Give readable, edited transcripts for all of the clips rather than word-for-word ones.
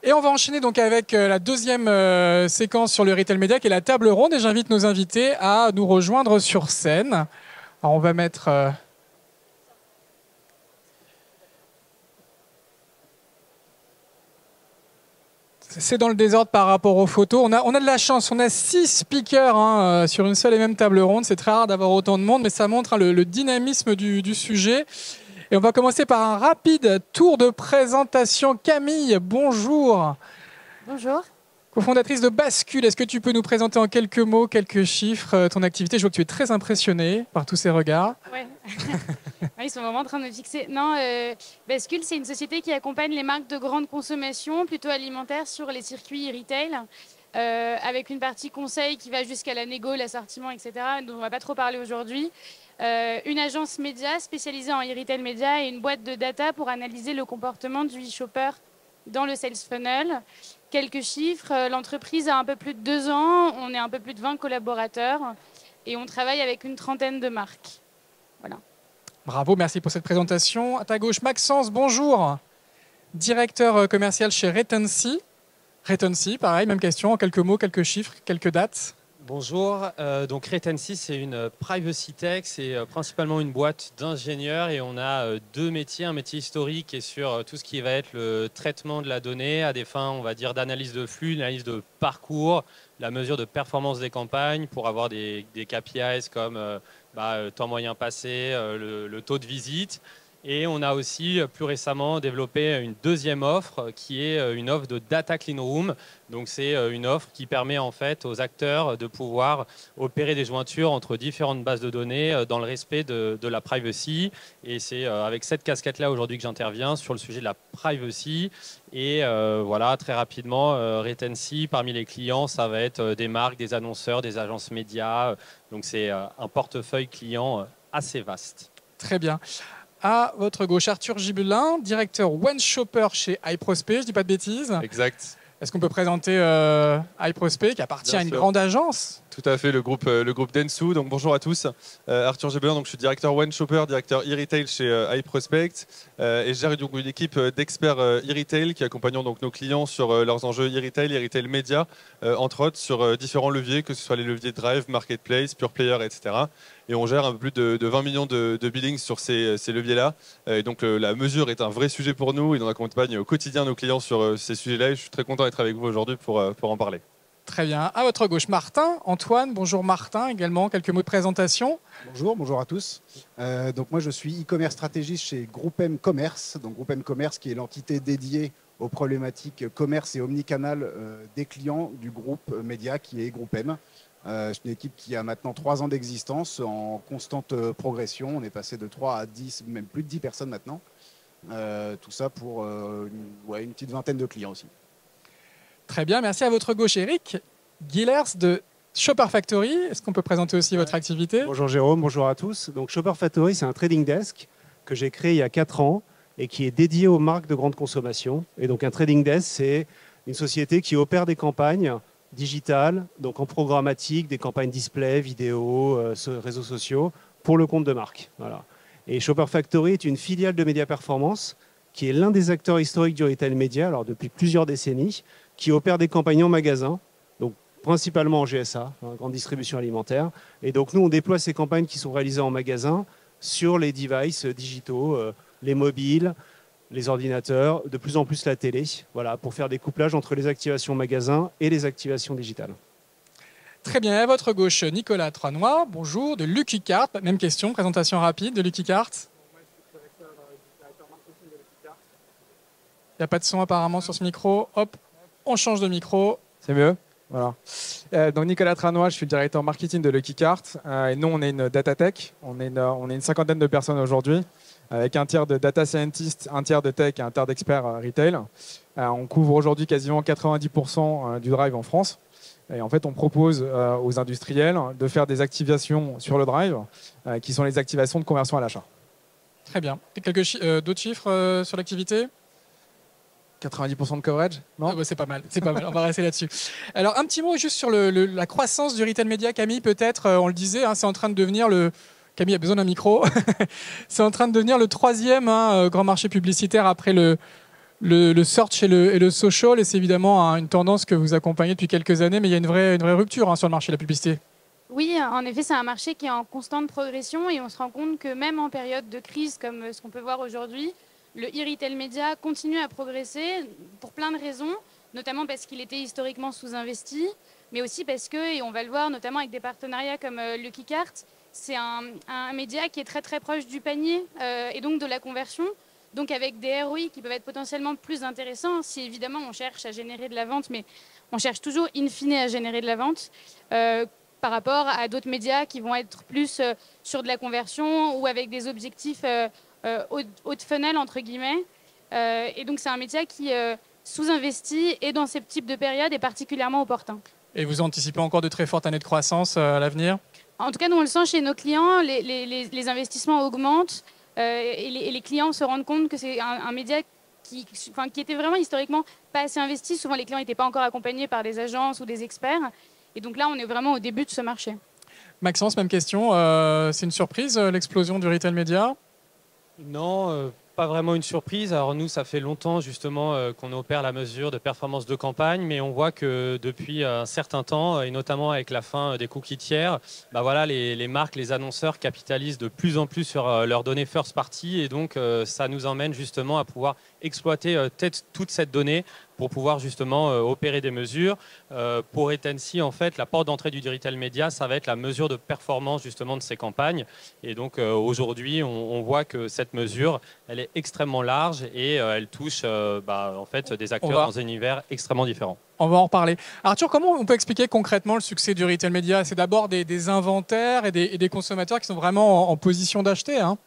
Et on va enchaîner donc avec la deuxième séquence sur le retail média, qui est la table ronde. Et j'invite nos invités à nous rejoindre sur scène. Alors on va mettre... C'est dans le désordre par rapport aux photos. On a de la chance, on a 6 speakers sur une seule et même table ronde. C'est très rare d'avoir autant de monde, mais ça montre le dynamisme du sujet. Et on va commencer par un rapide tour de présentation. Camille, bonjour. Bonjour. Cofondatrice de Bascule, est-ce que tu peux nous présenter en quelques mots, quelques chiffres, ton activité? Je vois que tu es très impressionnée par tous ces regards. Ouais. Ils sont vraiment en train de me fixer. Non, Bascule, c'est une société qui accompagne les marques de grande consommation, plutôt alimentaire, sur les circuits e-retail, avec une partie conseil qui va jusqu'à la négo, l'assortiment, etc., dont on ne va pas trop parler aujourd'hui. Une agence média spécialisée en e-retail média et une boîte de data pour analyser le comportement du e-shopper dans le sales funnel. Quelques chiffres, l'entreprise a un peu plus de 2 ans, on est un peu plus de 20 collaborateurs et on travaille avec une trentaine de marques. Voilà. Bravo, merci pour cette présentation. À ta gauche, Maxence, bonjour. Directeur commercial chez Retency. Retency, pareil, même question, en quelques mots, quelques chiffres, quelques dates. Bonjour, donc Retency, c'est une privacy tech, c'est principalement une boîte d'ingénieurs et on a 2 métiers, un métier historique et sur tout ce qui va être le traitement de la donnée à des fins, on va dire, d'analyse de flux, d'analyse de parcours, la mesure de performance des campagnes pour avoir des KPIs comme temps moyen passé, le taux de visite. Et on a aussi plus récemment développé une deuxième offre qui est une offre de Data Clean Room. Donc c'est une offre qui permet en fait aux acteurs de pouvoir opérer des jointures entre différentes bases de données dans le respect de la privacy. Et c'est avec cette casquette-là aujourd'hui que j'interviens sur le sujet de la privacy. Et voilà, très rapidement, Retency, parmi les clients, ça va être des marques, des annonceurs, des agences médias. Donc c'est un portefeuille client assez vaste. Très bien. À votre gauche, Arthur Gibelin, directeur One Shopper chez iProspect, je ne dis pas de bêtises. Exact. Est-ce qu'on peut présenter iProspect, qui appartient à une grande agence? Tout à fait, le groupe Dentsu. Donc bonjour à tous. Arthur Gébelin, donc je suis directeur One Shopper, directeur e-retail chez iProspect, et je gère donc une équipe d'experts e-retail qui accompagnent donc nos clients sur leurs enjeux e-retail, e-retail média, entre autres sur différents leviers, que ce soit les leviers Drive, Marketplace, Pure Player, etc. Et on gère un peu plus de 20 millions de billings sur ces leviers-là. Et donc la mesure est un vrai sujet pour nous et on accompagne au quotidien nos clients sur ces sujets-là. Et je suis très content d'être avec vous aujourd'hui pour en parler. Très bien. À votre gauche, Martin. Antoine, bonjour Martin également. Quelques mots de présentation. Bonjour à tous. Donc moi je suis e-commerce stratégiste chez GroupM Commerce. Donc GroupM Commerce qui est l'entité dédiée aux problématiques commerce et omnicanal des clients du groupe média qui est GroupM. C'est une équipe qui a maintenant 3 ans d'existence en constante progression. On est passé de 3 à 10, même plus de 10 personnes maintenant. Tout ça pour une petite vingtaine de clients aussi. Très bien, merci. À votre gauche, Eric Guillers de Shopper Factory. Est-ce qu'on peut présenter aussi votre activité? Bonjour Jérôme, bonjour à tous. Donc Shopper Factory, c'est un trading desk que j'ai créé il y a 4 ans et qui est dédié aux marques de grande consommation. Et donc un trading desk, c'est une société qui opère des campagnes digitales, donc en programmatique, des campagnes display, vidéo, réseaux sociaux, pour le compte de marque. Voilà. Et Shopper Factory est une filiale de Média Performance, qui est l'un des acteurs historiques du retail média, alors depuis plusieurs décennies, qui opère des campagnes en magasin, donc principalement en GSA, en grande distribution alimentaire. Et donc nous, on déploie ces campagnes qui sont réalisées en magasin sur les devices digitaux, les mobiles, les ordinateurs, de plus en plus la télé, voilà, pour faire des couplages entre les activations magasins et les activations digitales. Très bien, à votre gauche, Nicolas Tronois, bonjour, de Lucky Cart. Même question, présentation rapide de Lucky Cart. Il n'y a pas de son apparemment sur ce micro. Hop, on change de micro. C'est mieux. Voilà. Donc Nicolas Tranois, je suis le directeur marketing de Lucky Cart. Et nous, on est une data tech. On est une cinquantaine de personnes aujourd'hui, avec un tiers de data scientists, un tiers de tech et un tiers d'experts retail. On couvre aujourd'hui quasiment 90% du drive en France. Et en fait, on propose aux industriels de faire des activations sur le drive, qui sont les activations de conversion à l'achat. Très bien. D'autres chiffres sur l'activité? 90% de coverage, non? C'est pas mal, c'est pas mal, on va rester là-dessus. Alors un petit mot juste sur la croissance du retail média, Camille, peut-être, on le disait, c'est en train de devenir Camille a besoin d'un micro. C'est en train de devenir le 3e grand marché publicitaire après le le search et le social, et c'est évidemment une tendance que vous accompagnez depuis quelques années, mais il y a une vraie rupture sur le marché de la publicité. Oui, en effet, c'est un marché qui est en constante progression et on se rend compte que même en période de crise comme ce qu'on peut voir aujourd'hui, le e-retail média continue à progresser pour plein de raisons, notamment parce qu'il était historiquement sous-investi, mais aussi parce que, et on va le voir notamment avec des partenariats comme Lucky Cart, c'est un média qui est très très proche du panier et donc de la conversion. Donc avec des ROI qui peuvent être potentiellement plus intéressants, si évidemment on cherche à générer de la vente, mais on cherche toujours in fine à générer de la vente par rapport à d'autres médias qui vont être plus sur de la conversion ou avec des objectifs haut de funnel entre guillemets. Et donc c'est un média qui sous-investi et dans ce type de période est particulièrement opportun. Et vous anticipez encore de très fortes années de croissance à l'avenir? En tout cas, nous on le sent chez nos clients, les investissements augmentent. Et les clients se rendent compte que c'est un média qui était vraiment historiquement pas assez investi. Souvent, les clients n'étaient pas encore accompagnés par des agences ou des experts. Et donc là, on est vraiment au début de ce marché. Maxence, même question. C'est une surprise, l'explosion du retail média? Non, pas vraiment une surprise. Alors nous, ça fait longtemps justement qu'on opère la mesure de performance de campagne, mais on voit que depuis un certain temps, et notamment avec la fin des cookies tiers, bah voilà, les marques, les annonceurs capitalisent de plus en plus sur leurs données first party, et donc ça nous emmène justement à pouvoir exploiter toute cette donnée pour pouvoir justement opérer des mesures. Pour Etensi, en fait, la porte d'entrée du retail média, ça va être la mesure de performance justement de ces campagnes. Et donc aujourd'hui, on voit que cette mesure, elle est extrêmement large et elle touche en fait, des acteurs dans un univers extrêmement différent. On va en reparler. Arthur, comment on peut expliquer concrètement le succès du retail média? C'est d'abord des inventaires et des consommateurs qui sont vraiment en position d'acheter, hein.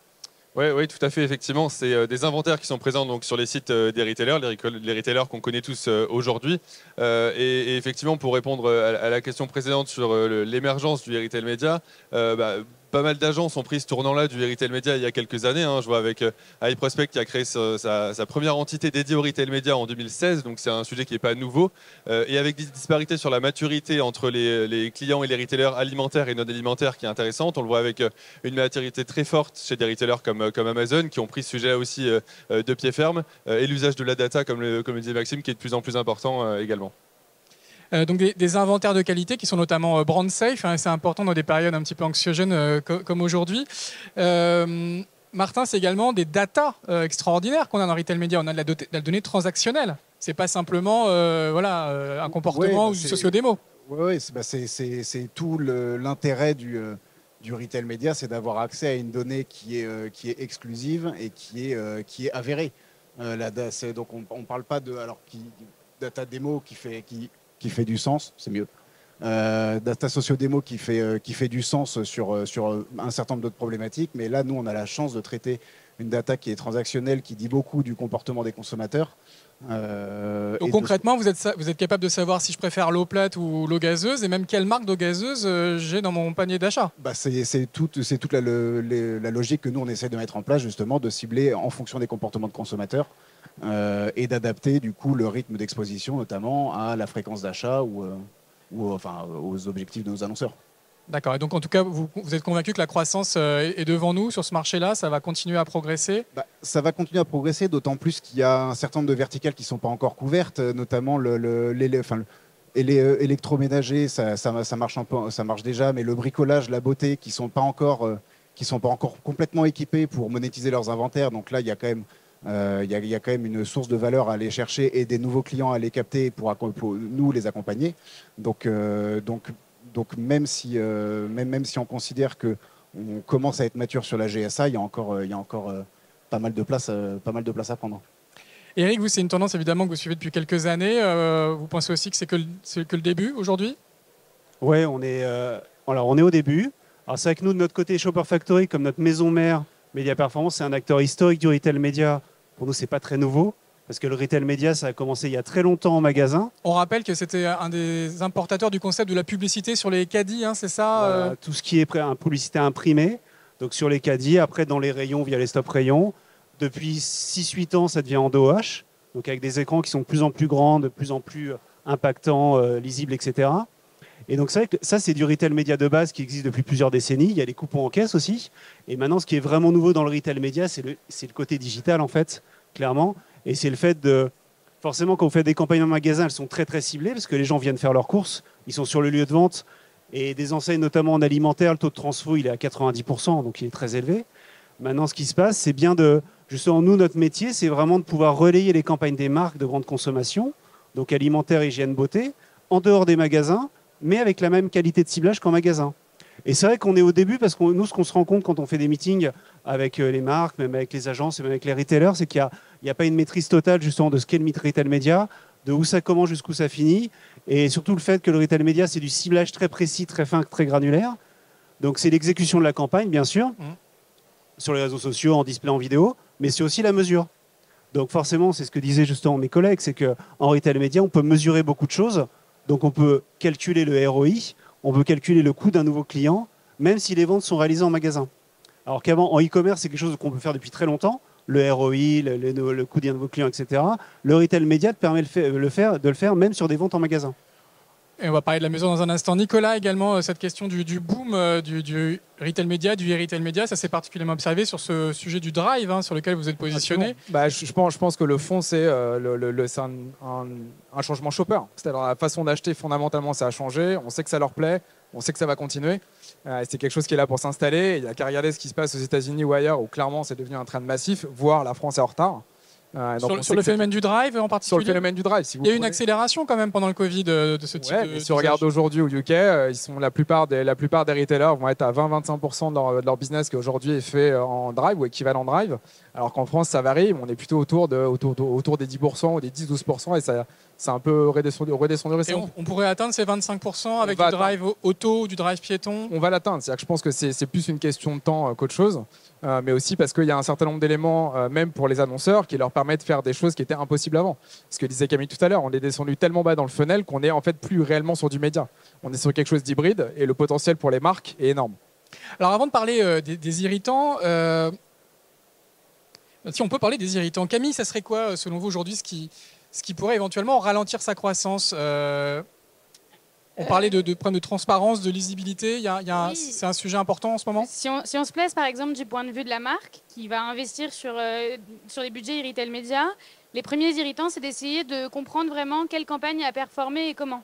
Oui, tout à fait, effectivement. C'est des inventaires qui sont présents donc, sur les sites des retailers, les retailers qu'on connaît tous aujourd'hui. Et effectivement, pour répondre à la question précédente sur l'émergence du retail média, pas mal d'agences ont pris ce tournant-là du retail média il y a quelques années. Je vois avec iProspect qui a créé sa première entité dédiée au retail média en 2016, donc c'est un sujet qui n'est pas nouveau. Et avec des disparités sur la maturité entre les clients et les retailers alimentaires et non alimentaires qui est intéressante. On le voit avec une maturité très forte chez des retailers comme Amazon qui ont pris ce sujet-là aussi de pied ferme et l'usage de la data, comme le disait Maxime, qui est de plus en plus important également. Donc des inventaires de qualité qui sont notamment brand safe, hein, c'est important dans des périodes un petit peu anxiogènes comme aujourd'hui. Martin, c'est également des datas extraordinaires qu'on a dans le retail média. On a de la donnée transactionnelle. C'est pas simplement un comportement ou du socio-démo. Oui, c'est tout l'intérêt du retail média, c'est d'avoir accès à une donnée qui est exclusive et qui est avérée. Donc on ne parle pas de data démo qui fait du sens, c'est mieux. Data socio-démo qui fait du sens sur un certain nombre d'autres problématiques. Mais là, nous, on a la chance de traiter une data qui est transactionnelle, qui dit beaucoup du comportement des consommateurs. Donc concrètement, vous êtes capable de savoir si je préfère l'eau plate ou l'eau gazeuse, et même quelle marque d'eau gazeuse j'ai dans mon panier d'achat. C'est toute la logique que nous, on essaie de mettre en place, justement, de cibler en fonction des comportements de consommateurs et d'adapter du coup le rythme d'exposition, notamment à la fréquence d'achat ou aux objectifs de nos annonceurs. D'accord. Et donc, en tout cas, vous êtes convaincu que la croissance est devant nous sur ce marché-là? Ça va continuer à progresser? Ça va continuer à progresser, d'autant plus qu'il y a un certain nombre de verticales qui ne sont pas encore couvertes, notamment l'électroménager, ça marche déjà, mais le bricolage, la beauté, qui ne sont pas encore complètement équipés pour monétiser leurs inventaires. Donc là, il y a quand même une source de valeur à aller chercher et des nouveaux clients à les capter pour nous les accompagner. Donc même si on considère qu'on commence à être mature sur la GSA, il y a encore pas mal de place à prendre. Eric, vous, c'est une tendance évidemment que vous suivez depuis quelques années. Vous pensez aussi que c'est que le début aujourd'hui? Oui, on est au début. Alors c'est vrai que nous, de notre côté, Shopper Factory, comme notre maison mère, Média Performance, c'est un acteur historique du retail média. Pour nous, c'est pas très nouveau. Parce que le retail média, ça a commencé il y a très longtemps en magasin. On rappelle que c'était un des importateurs du concept de la publicité sur les caddies, hein, c'est ça? Voilà, tout ce qui est publicité imprimée, donc sur les caddies, après dans les rayons via les stop rayons. Depuis 6-8 ans, ça devient en DOH, donc avec des écrans qui sont de plus en plus grands, de plus en plus impactants, lisibles, etc. Et donc ça, c'est du retail média de base qui existe depuis plusieurs décennies. Il y a les coupons en caisse aussi. Et maintenant, ce qui est vraiment nouveau dans le retail média, c'est le côté digital, en fait, clairement. Et c'est le fait de... Forcément, quand vous faites des campagnes en magasin, elles sont très très ciblées parce que les gens viennent faire leurs courses, ils sont sur le lieu de vente. Et des enseignes, notamment en alimentaire, le taux de transfo, il est à 90%, donc il est très élevé. Maintenant, ce qui se passe, c'est bien de... Justement, nous, notre métier, c'est vraiment de pouvoir relayer les campagnes des marques de grande consommation, donc alimentaire, hygiène, beauté, en dehors des magasins, mais avec la même qualité de ciblage qu'en magasin. Et c'est vrai qu'on est au début, parce que nous, ce qu'on se rend compte quand on fait des meetings avec les marques, même avec les agences et même avec les retailers, c'est qu'il n'y a pas une maîtrise totale, justement, de ce qu'est le retail média, de où ça commence jusqu'où ça finit. Et surtout le fait que le retail média, c'est du ciblage très précis, très fin, très granulaire. Donc c'est l'exécution de la campagne, bien sûr, sur les réseaux sociaux, en display, en vidéo, mais c'est aussi la mesure. Donc forcément, c'est ce que disaient justement mes collègues, c'est qu'en retail média, on peut mesurer beaucoup de choses. Donc on peut calculer le ROI, on peut calculer le coût d'un nouveau client, même si les ventes sont réalisées en magasin. Alors qu'avant, en e-commerce, c'est quelque chose qu'on peut faire depuis très longtemps. Le ROI, le coût d'un nouveau client, etc. Le retail média te permet de le faire même sur des ventes en magasin. Et on va parler de la mesure dans un instant. Nicolas, également, cette question du boom du retail média, du e-retail média, ça s'est particulièrement observé sur ce sujet du drive, hein, sur lequel vous êtes positionné. Bah, je pense que le fond, c'est c'est un changement shopper. C'est-à-dire la façon d'acheter, fondamentalement, ça a changé. On sait que ça leur plaît, on sait que ça va continuer. C'est quelque chose qui est là pour s'installer. Il n'y a qu'à regarder ce qui se passe aux États-Unis ou ailleurs, où clairement, c'est devenu un trend massif, voire la France est en retard. Sur le phénomène du drive en particulier. Sur le phénomène du drive, si vous il y a eu une accélération quand même pendant le Covid de ce type de. Si on regarde aujourd'hui au UK, la plupart des retailers vont être à 20-25% de leur business qui aujourd'hui est fait en drive ou équivalent drive, alors qu'en France ça varie, on est plutôt autour des 10% ou des 10-12% et ça c'est un peu redescendu récemment. On pourrait atteindre ces 25% avec du drive auto ou du drive piéton. On va l'atteindre, c'est-à-dire que je pense que c'est plus une question de temps qu'autre chose, mais aussi parce qu'il y a un certain nombre d'éléments, même pour les annonceurs, qui leur permettent de faire des choses qui étaient impossibles avant. Ce que disait Camille tout à l'heure, on est descendu tellement bas dans le funnel qu'on est en fait plus réellement sur du média. On est sur quelque chose d'hybride et le potentiel pour les marques est énorme. Alors avant de parler des irritants, si on peut parler des irritants, Camille, ça serait quoi selon vous aujourd'hui ce qui pourrait éventuellement ralentir sa croissance? On parlait de problèmes de transparence, de lisibilité. Oui. C'est un sujet important en ce moment. Si on se place par exemple du point de vue de la marque qui va investir sur les budgets e-retail média, les premiers irritants, c'est d'essayer de comprendre vraiment quelle campagne a performé et comment.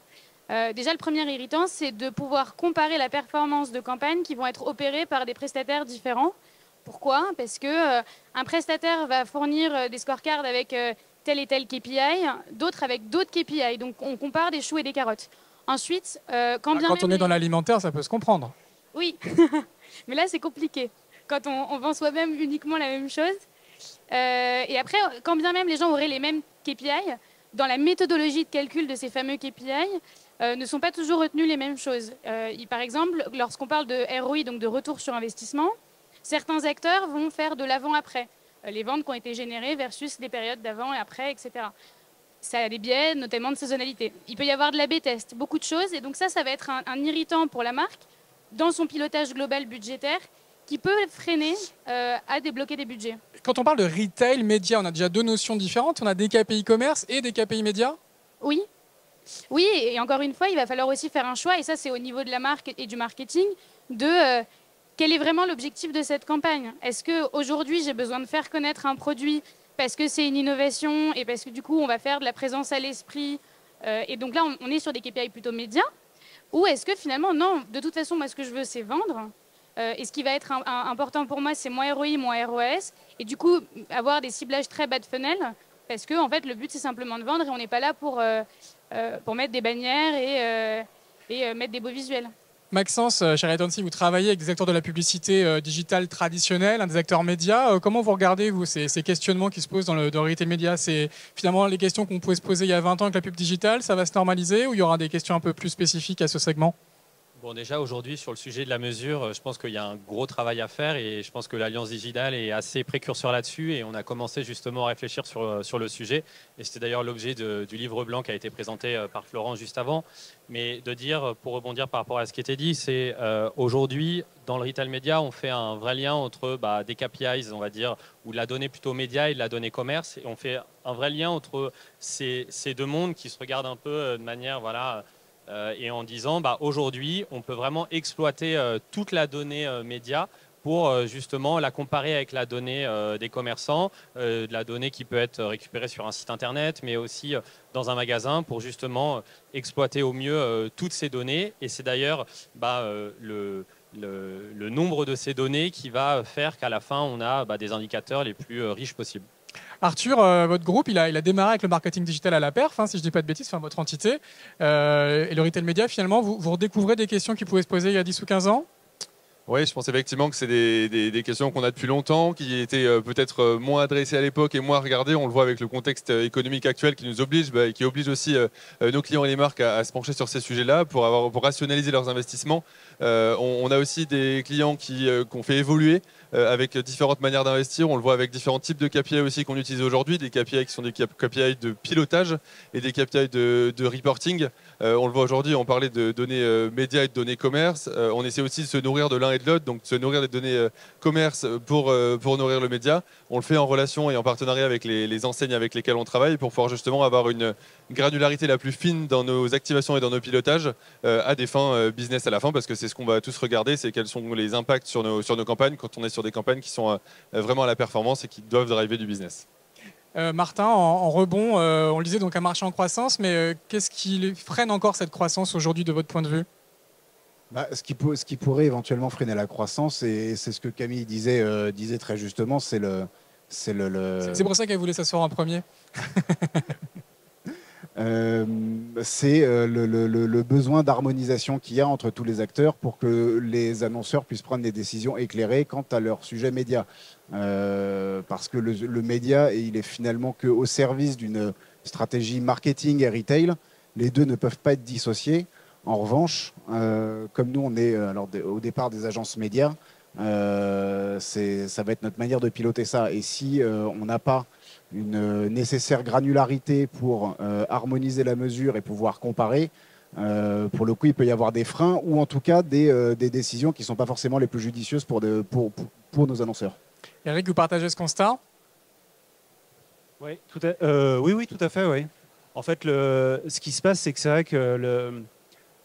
Déjà, le premier irritant, c'est de pouvoir comparer la performance de campagnes qui vont être opérées par des prestataires différents. Pourquoi? Parce que un prestataire va fournir des scorecards avec tel et tel KPI, d'autres avec d'autres KPI. Donc, on compare des choux et des carottes. Ensuite, quand on est dans l'alimentaire, ça peut se comprendre. Oui, mais là, c'est compliqué. Quand on vend soi-même uniquement la même chose. Et après, quand bien même les gens auraient les mêmes KPI, dans la méthodologie de calcul de ces fameux KPI, ne sont pas toujours retenues les mêmes choses. Par exemple, lorsqu'on parle de ROI, donc de retour sur investissement, certains acteurs vont faire de l'avant-après. Les ventes qui ont été générées versus les périodes d'avant et après, etc. Ça a des biais, notamment de saisonnalité. Il peut y avoir de l'A/B test, beaucoup de choses. Et donc ça va être un irritant pour la marque dans son pilotage global budgétaire qui peut freiner à débloquer des budgets. Quand on parle de retail, média, on a déjà deux notions différentes. On a des KPI commerce et des KPI médias. Oui. Oui, et encore une fois, il va falloir aussi faire un choix, et ça c'est au niveau de la marque et du marketing, de quel est vraiment l'objectif de cette campagne. Est-ce qu'aujourd'hui j'ai besoin de faire connaître un produit parce que c'est une innovation et parce que du coup on va faire de la présence à l'esprit, et donc là on est sur des KPI plutôt médias, ou est-ce que finalement non, de toute façon moi ce que je veux c'est vendre, et ce qui va être important pour moi c'est mon ROI, mon ROAS, et du coup avoir des ciblages très bas de funnel, parce que en fait le but c'est simplement de vendre et on n'est pas là pour mettre des bannières et mettre des beaux visuels. Maxence, chez Retency, vous travaillez avec des acteurs de la publicité digitale traditionnelle, des acteurs médias. Comment vous regardez, vous, ces questionnements qui se posent dans le retail média? C'est finalement les questions qu'on pouvait se poser il y a 20 ans avec la pub digitale, ça va se normaliser, ou il y aura des questions un peu plus spécifiques à ce segment? Bon, déjà aujourd'hui sur le sujet de la mesure, je pense qu'il y a un gros travail à faire et je pense que l'Alliance Digitale est assez précurseur là-dessus et on a commencé justement à réfléchir sur le sujet. Et c'était d'ailleurs l'objet du livre blanc qui a été présenté par Florent juste avant. Mais de dire, pour rebondir par rapport à ce qui était dit, c'est aujourd'hui dans le retail média, on fait un vrai lien entre des KPIs, on va dire, ou de la donnée plutôt média et de la donnée commerce. Et on fait un vrai lien entre ces deux mondes qui se regardent un peu de manière, voilà. Et en disant aujourd'hui on peut vraiment exploiter toute la donnée média pour justement la comparer avec la donnée des commerçants, de la donnée qui peut être récupérée sur un site internet, mais aussi dans un magasin pour justement exploiter au mieux toutes ces données. Et c'est d'ailleurs le nombre de ces données qui va faire qu'à la fin, on a des indicateurs les plus riches possibles. Arthur, votre groupe, il a démarré avec le marketing digital à la perf, si je ne dis pas de bêtises, votre entité. Et le retail média, finalement, vous redécouvrez des questions qui pouvaient se poser il y a 10 ou 15 ans? Oui, je pense effectivement que c'est des questions qu'on a depuis longtemps, qui étaient peut-être moins adressées à l'époque et moins regardées. On le voit avec le contexte économique actuel qui nous oblige, et qui oblige aussi nos clients et les marques à se pencher sur ces sujets-là pour rationaliser leurs investissements. On a aussi des clients qu'on fait évoluer avec différentes manières d'investir. On le voit avec différents types de KPI aussi qu'on utilise aujourd'hui, des KPI qui sont des KPI de pilotage et des KPI de reporting. On le voit aujourd'hui, on parlait de données médias et de données commerce. On essaie aussi de se nourrir de l'un et de l'autre, donc de se nourrir des données commerce pour nourrir le média. On le fait en relation et en partenariat avec les enseignes avec lesquelles on travaille pour pouvoir justement avoir une granularité la plus fine dans nos activations et dans nos pilotages à des fins business à la fin, parce que c'est ce qu'on va tous regarder, c'est quels sont les impacts sur nos campagnes quand on est sur des campagnes qui sont vraiment à la performance et qui doivent driver du business. Martin, en rebond, on le disait, donc un marché en croissance, mais qu'est-ce qui freine encore cette croissance aujourd'hui de votre point de vue? Ce qui pourrait éventuellement freiner la croissance, et c'est ce que Camille disait très justement, c'est pour ça qu'elle voulait s'asseoir en premier. C'est le besoin d'harmonisation qu'il y a entre tous les acteurs pour que les annonceurs puissent prendre des décisions éclairées quant à leur sujet média. Parce que le média, il est finalement qu'au service d'une stratégie marketing et retail. Les deux ne peuvent pas être dissociés. En revanche, comme nous, on est au départ des agences médias, ça va être notre manière de piloter ça. Et si on n'a pas une nécessaire granularité pour harmoniser la mesure et pouvoir comparer, pour le coup, il peut y avoir des freins ou en tout cas des décisions qui ne sont pas forcément les plus judicieuses pour nos annonceurs. Eric, vous partagez ce constat? Oui, tout à fait. Oui. En fait, ce qui se passe, c'est que c'est vrai que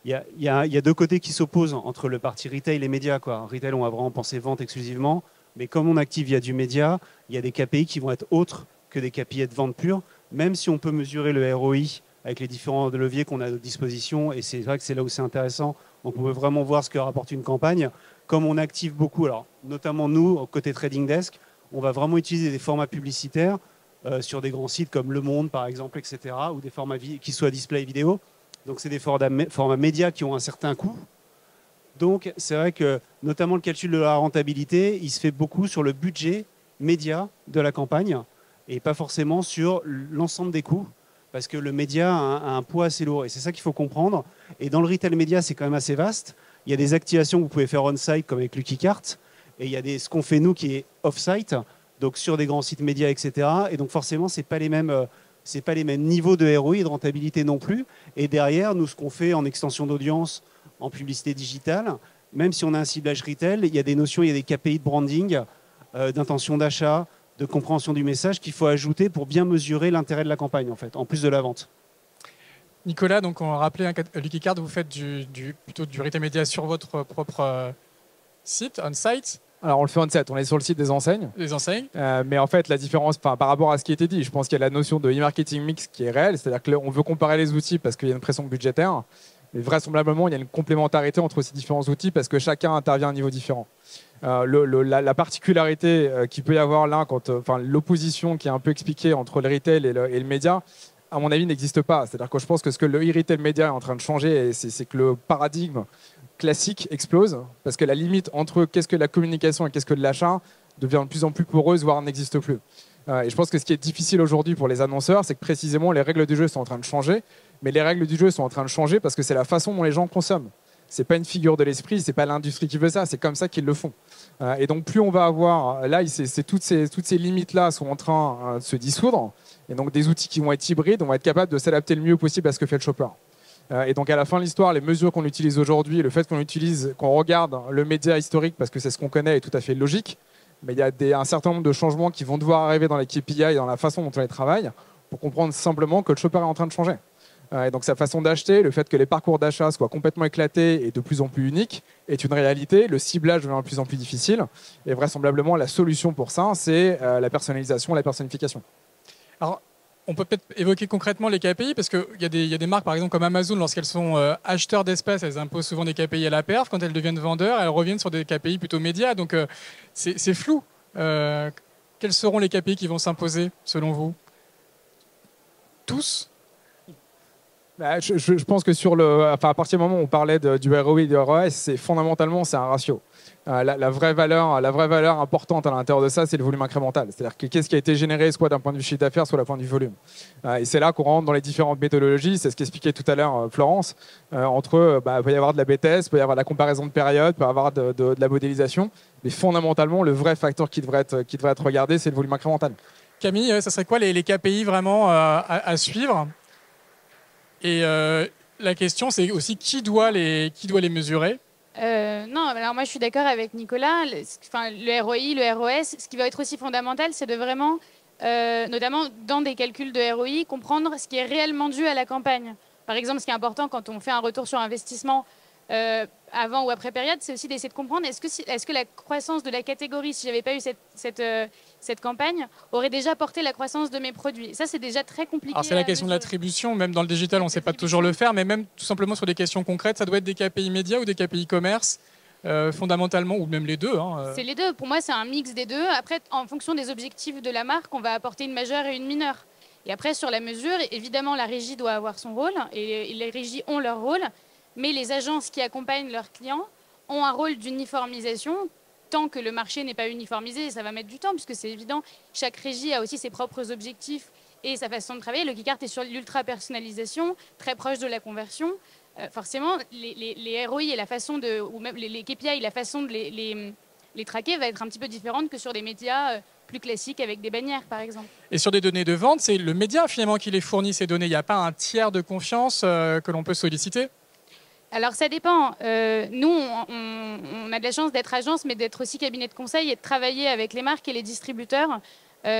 il y a deux côtés qui s'opposent entre le parti retail et médias. Retail, on va vraiment penser vente exclusivement, mais comme on active via du média, il y a des KPI qui vont être autres que des KPI de vente pure, même si on peut mesurer le ROI avec les différents leviers qu'on a à notre disposition, et c'est vrai que c'est là où c'est intéressant, on peut vraiment voir ce que rapporte une campagne. Comme on active beaucoup, alors notamment nous, côté Trading Desk, on va vraiment utiliser des formats publicitaires sur des grands sites comme Le Monde, par exemple, etc., ou des formats qui soient display vidéo. Donc c'est des formats médias qui ont un certain coût. Donc c'est vrai que notamment le calcul de la rentabilité, il se fait beaucoup sur le budget média de la campagne et pas forcément sur l'ensemble des coûts, parce que le média a un poids assez lourd. Et c'est ça qu'il faut comprendre. Et dans le retail média, c'est quand même assez vaste. Il y a des activations que vous pouvez faire on-site, comme avec Lucky Cart, et il y a ce qu'on fait nous qui est off-site, donc sur des grands sites médias, etc. Et donc forcément, c'est pas les mêmes niveaux de ROI et de rentabilité non plus. Et derrière, nous, ce qu'on fait en extension d'audience, en publicité digitale, même si on a un ciblage retail, il y a des notions, il y a des KPI de branding, d'intention d'achat, de compréhension du message qu'il faut ajouter pour bien mesurer l'intérêt de la campagne, en fait, en plus de la vente. Nicolas, donc on rappelait Lucky Card, vous faites plutôt du retail média sur votre propre site, on-site. Alors on le fait on-site, on est sur le site des enseignes. Les enseignes. Mais en fait, la différence par rapport à ce qui a été dit, je pense qu'il y a la notion de e-marketing mix qui est réelle, c'est-à-dire qu'on veut comparer les outils parce qu'il y a une pression budgétaire, mais vraisemblablement, il y a une complémentarité entre ces différents outils parce que chacun intervient à un niveau différent. La particularité qu'il peut y avoir là, l'opposition qui est un peu expliquée entre le retail et le média, à mon avis, n'existe pas. C'est-à-dire que je pense que ce que le e-retail média est en train de changer, c'est que le paradigme classique explose, parce que la limite entre qu'est-ce que la communication et qu'est-ce que de l'achat devient de plus en plus poreuse, voire n'existe plus. Et je pense que ce qui est difficile aujourd'hui pour les annonceurs, c'est que précisément les règles du jeu sont en train de changer, mais les règles du jeu sont en train de changer parce que c'est la façon dont les gens consomment. C'est pas une figure de l'esprit, c'est pas l'industrie qui veut ça, c'est comme ça qu'ils le font. Et donc plus on va avoir, là, toutes ces limites-là sont en train de se dissoudre, et donc des outils qui vont être hybrides, on va être capable de s'adapter le mieux possible à ce que fait le shopper. Et donc à la fin de l'histoire, les mesures qu'on utilise aujourd'hui, le fait qu'on regarde le média historique parce que c'est ce qu'on connaît est tout à fait logique, mais il y a un certain nombre de changements qui vont devoir arriver dans les KPI et dans la façon dont on les travaille pour comprendre simplement que le shopper est en train de changer. Et donc sa façon d'acheter, le fait que les parcours d'achat soient complètement éclatés et de plus en plus uniques est une réalité. Le ciblage devient de plus en plus difficile. Et vraisemblablement, la solution pour ça, c'est la personnalisation, la personnification. Alors, on peut peut-être évoquer concrètement les KPI, parce qu'il y a des marques, par exemple, comme Amazon, lorsqu'elles sont acheteurs d'espace, elles imposent souvent des KPI à la perf. Quand elles deviennent vendeurs, elles reviennent sur des KPI plutôt médias. Donc, c'est flou. Quels seront les KPI qui vont s'imposer, selon vous? Tous? Je pense que à partir du moment où on parlait du ROI et du ROS, fondamentalement, c'est un ratio. La vraie valeur importante à l'intérieur de ça, c'est le volume incrémental. C'est-à-dire qu'est-ce qui a été généré, soit d'un point de vue chiffre d'affaires, soit d'un point de vue volume. Et c'est là qu'on rentre dans les différentes méthodologies. C'est ce qu'expliquait tout à l'heure Florence. Il peut y avoir de la BTS, il peut y avoir de la comparaison de périodes, il peut y avoir de la modélisation. Mais fondamentalement, le vrai facteur qui devrait être regardé, c'est le volume incrémental. Camille, ça serait quoi les KPI vraiment à suivre? Et la question, c'est aussi qui doit les mesurer? Non, alors moi je suis d'accord avec Nicolas. Le ROI, le ROS, ce qui va être aussi fondamental, c'est de vraiment, notamment dans des calculs de ROI, comprendre ce qui est réellement dû à la campagne. Par exemple, ce qui est important quand on fait un retour sur investissement avant ou après période, c'est aussi d'essayer de comprendre est-ce que la croissance de la catégorie, si j'avais pas eu cette campagne, aurait déjà porté la croissance de mes produits. Ça, c'est déjà très compliqué. Alors c'est la question de l'attribution. Même dans le digital, on ne sait pas toujours le faire, mais même tout simplement sur des questions concrètes, ça doit être des KPI médias ou des KPI commerce, fondamentalement, ou même les deux. C'est les deux. Pour moi, c'est un mix des deux. Après, en fonction des objectifs de la marque, on va apporter une majeure et une mineure. Et après, sur la mesure, évidemment, la régie doit avoir son rôle, et les régies ont leur rôle. Mais les agences qui accompagnent leurs clients ont un rôle d'uniformisation tant que le marché n'est pas uniformisé. Ça va mettre du temps puisque c'est évident. Chaque régie a aussi ses propres objectifs et sa façon de travailler. Le Keycart est sur l'ultra-personnalisation, très proche de la conversion. Forcément, les ROI et la façon ou même les KPI, la façon de les traquer va être un petit peu différente que sur des médias plus classiques avec des bannières, par exemple. Et sur des données de vente, c'est le média finalement qui les fournit, ces données. Il n'y a pas un tiers de confiance que l'on peut solliciter? Alors ça dépend. Nous, on a de la chance d'être agence, mais d'être aussi cabinet de conseil et de travailler avec les marques et les distributeurs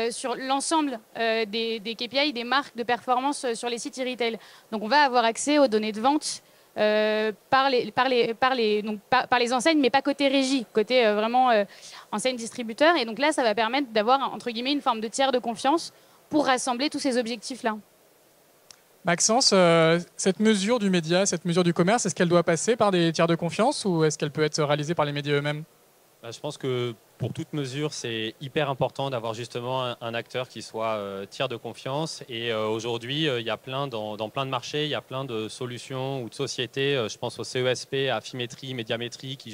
sur l'ensemble des KPI, des marques de performance sur les sites e-retail. Donc on va avoir accès aux données de vente par les enseignes, mais pas côté régie, côté vraiment enseigne distributeur. Et donc là, ça va permettre d'avoir, entre guillemets, une forme de tiers de confiance pour rassembler tous ces objectifs-là. Maxence, cette mesure du média, cette mesure du commerce, est-ce qu'elle doit passer par des tiers de confiance ou est-ce qu'elle peut être réalisée par les médias eux-mêmes? Je pense que pour toute mesure, c'est hyper important d'avoir justement un acteur qui soit tiers de confiance. Et aujourd'hui, il y a dans plein de marchés, il y a plein de solutions ou de sociétés. Je pense au CESP, à Affimétrie, Médiamétrie, qui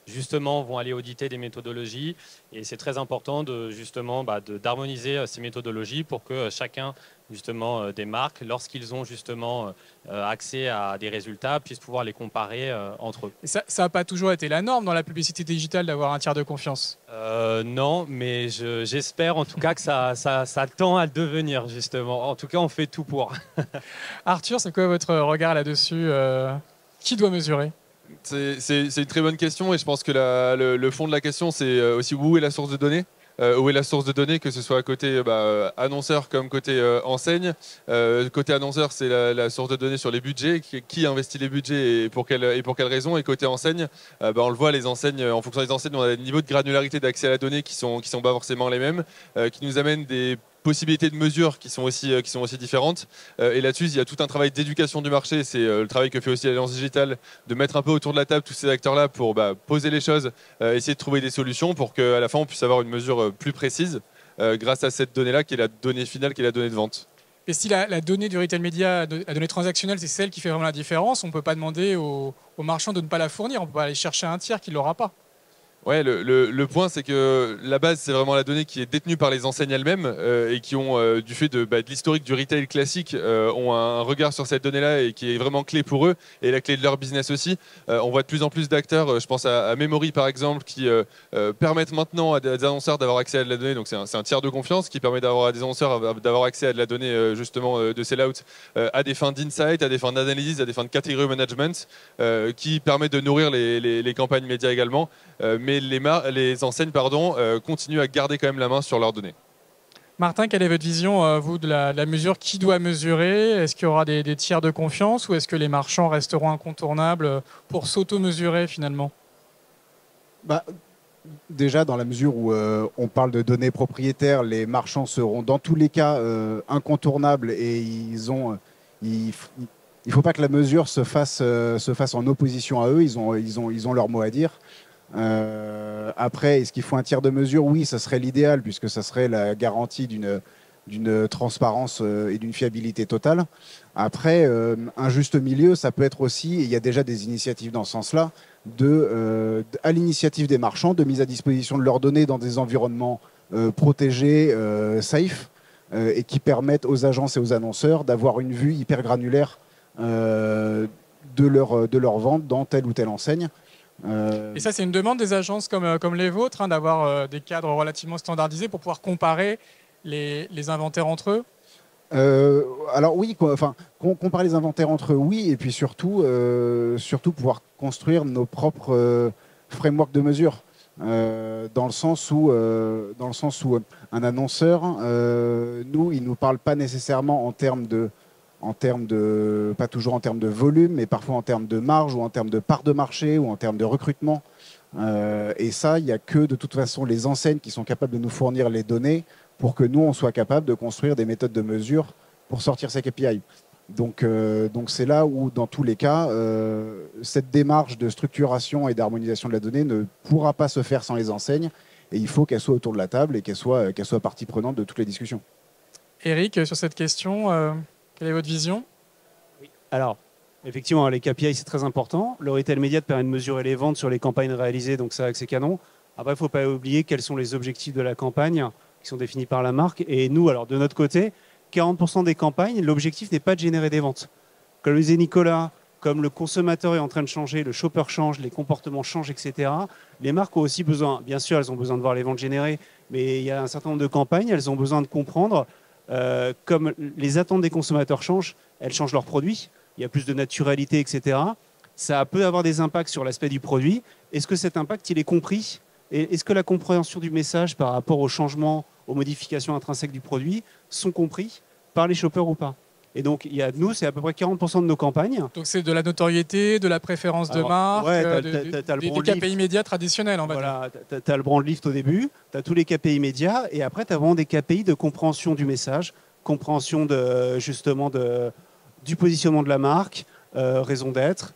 justement vont aller auditer des méthodologies. Et c'est très important d'harmoniser ces méthodologies pour que chacun justement des marques, lorsqu'ils ont justement accès à des résultats, puissent pouvoir les comparer entre eux. Et ça n'a pas toujours été la norme dans la publicité digitale d'avoir un tiers de confiance? Non, mais j'espère en tout cas que ça tend à le devenir justement. En tout cas, on fait tout pour. Arthur, c'est quoi votre regard là-dessus? Qui doit mesurer? C'est une très bonne question et je pense que le fond de la question, c'est aussi où est la source de données. Où est la source de données, que ce soit côté annonceur comme côté enseigne. Côté annonceur, c'est la source de données sur les budgets, qui investit les budgets et pour quelles raisons. Et côté enseigne, on le voit, les enseignes, en fonction des enseignes, on a des niveaux de granularité d'accès à la donnée qui sont pas forcément les mêmes, qui nous amènent des possibilités de mesure qui sont aussi différentes. Et là-dessus, il y a tout un travail d'éducation du marché. C'est le travail que fait aussi l'Alliance Digitale, de mettre un peu autour de la table tous ces acteurs-là pour poser les choses, essayer de trouver des solutions pour qu'à la fin, on puisse avoir une mesure plus précise grâce à cette donnée-là, qui est la donnée finale, qui est la donnée de vente. Et si la donnée du retail média, la donnée transactionnelle, c'est celle qui fait vraiment la différence, on ne peut pas demander aux marchands de ne pas la fournir. On ne peut pas aller chercher un tiers qui ne l'aura pas. Ouais, le point, c'est que la base, c'est vraiment la donnée qui est détenue par les enseignes elles-mêmes et qui ont, du fait de l'historique du retail classique, ont un regard sur cette donnée-là et qui est vraiment clé pour eux et la clé de leur business aussi. On voit de plus en plus d'acteurs, je pense à Memory par exemple, qui permettent maintenant à des annonceurs d'avoir accès à de la donnée. Donc c'est un tiers de confiance qui permet à des annonceurs d'avoir accès à de la donnée justement de sell-out à des fins d'insight, à des fins d'analyse, à des fins de category management, qui permet de nourrir les campagnes médias également. Mais les enseignes continuent à garder quand même la main sur leurs données. Martin, quelle est votre vision, vous, de la mesure? Qui doit mesurer? Est-ce qu'il y aura des tiers de confiance ou est-ce que les marchands resteront incontournables pour s'auto-mesurer finalement? Bah, déjà, dans la mesure où on parle de données propriétaires, les marchands seront dans tous les cas incontournables et il ne faut pas que la mesure se fasse en opposition à eux. Ils ont leur mot à dire. Après, est-ce qu'il faut un tiers de mesure? Oui, ça serait l'idéal puisque ça serait la garantie d'une transparence et d'une fiabilité totale. Après, un juste milieu, ça peut être aussi, et il y a déjà des initiatives dans ce sens-là, à l'initiative des marchands, de mise à disposition de leurs données dans des environnements protégés, safe, et qui permettent aux agences et aux annonceurs d'avoir une vue hyper granulaire de leur vente dans telle ou telle enseigne. Et ça, c'est une demande des agences comme les vôtres, hein, d'avoir des cadres relativement standardisés pour pouvoir comparer les inventaires entre eux? Alors oui, comparer les inventaires entre eux, oui, et puis surtout pouvoir construire nos propres frameworks de mesure, dans le sens où un annonceur, il nous parle pas nécessairement pas toujours en termes de volume, mais parfois en termes de marge ou en termes de part de marché ou en termes de recrutement. Et ça, il n'y a que de toute façon les enseignes qui sont capables de nous fournir les données pour que nous, on soit capable de construire des méthodes de mesure pour sortir ces KPI. Donc c'est là où, dans tous les cas, cette démarche de structuration et d'harmonisation de la donnée ne pourra pas se faire sans les enseignes. Et il faut qu'elles soient autour de la table et qu'elles soient partie prenante de toutes les discussions. Eric, sur cette question, quelle est votre vision? Oui. Alors, effectivement, les KPI, c'est très important. Le retail média permet de mesurer les ventes sur les campagnes réalisées, donc ça, c'est canon. Après, il ne faut pas oublier quels sont les objectifs de la campagne qui sont définis par la marque. Et nous, alors de notre côté, 40% des campagnes, l'objectif n'est pas de générer des ventes. Comme le disait Nicolas, comme le consommateur est en train de changer, le shopper change, les comportements changent, etc., les marques ont aussi besoin, bien sûr, elles ont besoin de voir les ventes générées, mais il y a un certain nombre de campagnes, elles ont besoin de comprendre, comme les attentes des consommateurs changent, elles changent leurs produits, il y a plus de naturalité, etc. Ça peut avoir des impacts sur l'aspect du produit. Est-ce que cet impact, il est compris? Et est-ce que la compréhension du message par rapport aux changements, aux modifications intrinsèques du produit sont compris par les shoppers ou pas? Et donc, nous, c'est à peu près 40% de nos campagnes. Donc, c'est de la notoriété, de la préférence de marque, des KPI médias traditionnels, on va dire. Tu as le brand lift au début, tu as tous les KPI médias, et après, tu as vraiment des KPI de compréhension du message, compréhension du positionnement de la marque, raison d'être,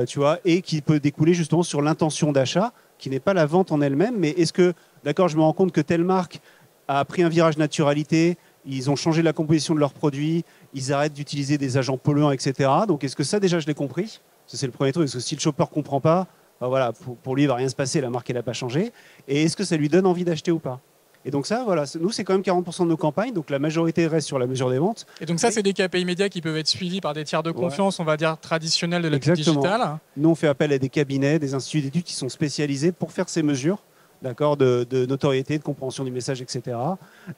tu vois, et qui peut découler justement sur l'intention d'achat, qui n'est pas la vente en elle-même, mais est-ce que, d'accord, je me rends compte que telle marque a pris un virage naturalité, ils ont changé la composition de leurs produits, ils arrêtent d'utiliser des agents polluants, etc. Donc, est-ce que ça, déjà, je l'ai compris? Ça, c'est le premier truc. Parce que si le shopper ne comprend pas, ben voilà, pour lui, il ne va rien se passer, la marque, elle n'a pas changé. Et est-ce que ça lui donne envie d'acheter ou pas? Et donc ça, voilà, nous, c'est quand même 40% de nos campagnes. Donc, la majorité reste sur la mesure des ventes. Et donc ça, c'est des KPI médias qui peuvent être suivis par des tiers de confiance, on va dire, traditionnels de la pub digitale. Nous, on fait appel à des cabinets, des instituts d'études qui sont spécialisés pour faire ces mesures, d'accord, de notoriété, de compréhension du message, etc.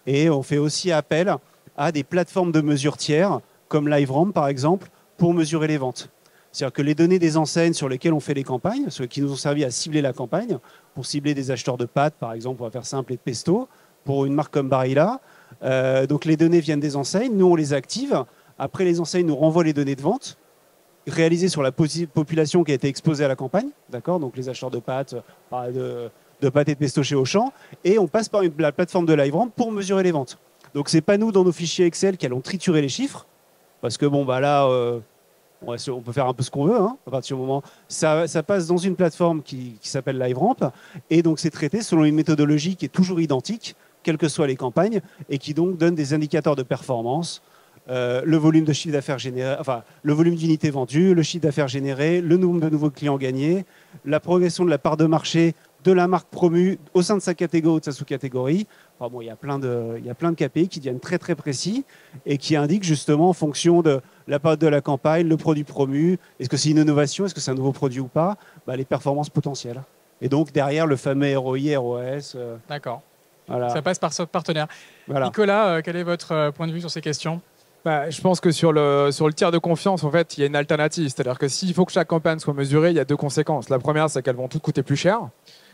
Et on fait aussi appel à des plateformes de mesure tiers, comme LiveRamp par exemple, pour mesurer les ventes. C'est-à-dire que les données des enseignes sur lesquelles on fait les campagnes, ceux qui nous ont servi à cibler la campagne, pour cibler des acheteurs de pâtes par exemple, on va faire simple, et de pesto, pour une marque comme Barilla. Donc les données viennent des enseignes, nous on les active, après les enseignes nous renvoient les données de vente, réalisées sur la population qui a été exposée à la campagne, d'accord, donc les acheteurs de pâtes, de pâtes et de pesto chez Auchan, et on passe par la plateforme de LiveRamp pour mesurer les ventes. Donc, ce n'est pas nous, dans nos fichiers Excel, qui allons triturer les chiffres, parce que, bon, bah là, on peut faire un peu ce qu'on veut, hein, à partir du moment. Ça passe dans une plateforme qui s'appelle LiveRamp, et donc c'est traité selon une méthodologie qui est toujours identique, quelles que soient les campagnes, et qui donc donne des indicateurs de performance, le volume de chiffre d'affaires généré, enfin, le volume d'unités vendues, le chiffre d'affaires généré, le nombre de nouveaux clients gagnés, la progression de la part de marché de la marque promue au sein de sa catégorie ou de sa sous-catégorie. Enfin bon, il y a plein de KPI qui deviennent très très précis et qui indiquent justement en fonction de la période de la campagne, le produit promu, est-ce que c'est une innovation, est-ce que c'est un nouveau produit ou pas, bah, les performances potentielles. Et donc derrière le fameux ROI, ROS. D'accord. Voilà. Ça passe par ce partenaire. Voilà. Nicolas, quel est votre point de vue sur ces questions? Je pense que sur le tiers de confiance, en fait, il y a une alternative. C'est-à-dire que s'il faut que chaque campagne soit mesurée, il y a deux conséquences. La première, c'est qu'elles vont toutes coûter plus cher.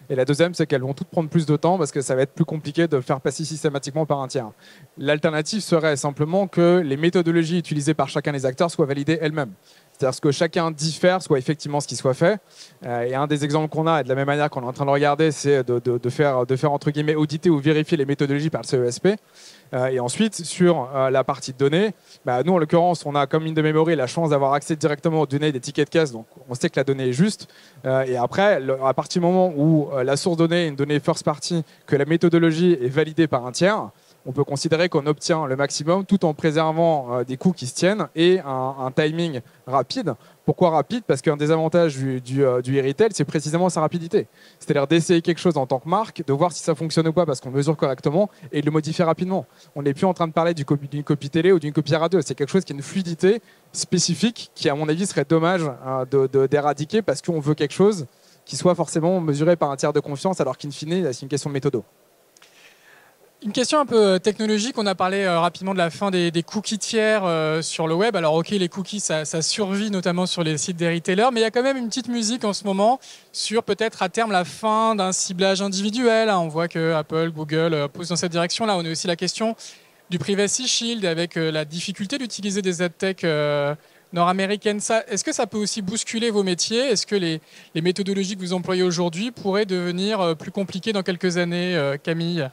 Et la deuxième, c'est qu'elles vont toutes prendre plus de temps parce que ça va être plus compliqué de le faire passer systématiquement par un tiers. L'alternative serait simplement que les méthodologies utilisées par chacun des acteurs soient validées elles-mêmes. C'est-à-dire que chacun diffère, soit effectivement ce qui soit fait. Et un des exemples qu'on a, et de la même manière qu'on est en train de regarder, c'est de faire entre guillemets auditer ou vérifier les méthodologies par le CESP. Et ensuite, sur la partie de données, nous en l'occurrence, on a comme in-memory la chance d'avoir accès directement aux données des tickets de caisse, donc on sait que la donnée est juste. Et après, à partir du moment où la source donnée est une donnée first party, que la méthodologie est validée par un tiers, on peut considérer qu'on obtient le maximum tout en préservant des coûts qui se tiennent et un timing rapide. Pourquoi rapide? Parce qu'un des avantages du e-retail, c'est précisément sa rapidité. C'est-à-dire d'essayer quelque chose en tant que marque, de voir si ça fonctionne ou pas parce qu'on mesure correctement et de le modifier rapidement. On n'est plus en train de parler d'une copie télé ou d'une copie radio. C'est quelque chose qui a une fluidité spécifique qui, à mon avis, serait dommage d'éradiquer parce qu'on veut quelque chose qui soit forcément mesuré par un tiers de confiance alors qu'in fine, c'est une question de méthodo. Une question un peu technologique, on a parlé rapidement de la fin des cookies tiers sur le web. Alors ok, les cookies, ça survit notamment sur les sites des retailers, mais il y a quand même une petite musique en ce moment sur peut-être à terme la fin d'un ciblage individuel. On voit que Apple, Google poussent dans cette direction-là. On a aussi la question du Privacy Shield avec la difficulté d'utiliser des adtech nord-américaines. Est-ce que ça peut aussi bousculer vos métiers? Est-ce que les méthodologies que vous employez aujourd'hui pourraient devenir plus compliquées dans quelques années, Camille,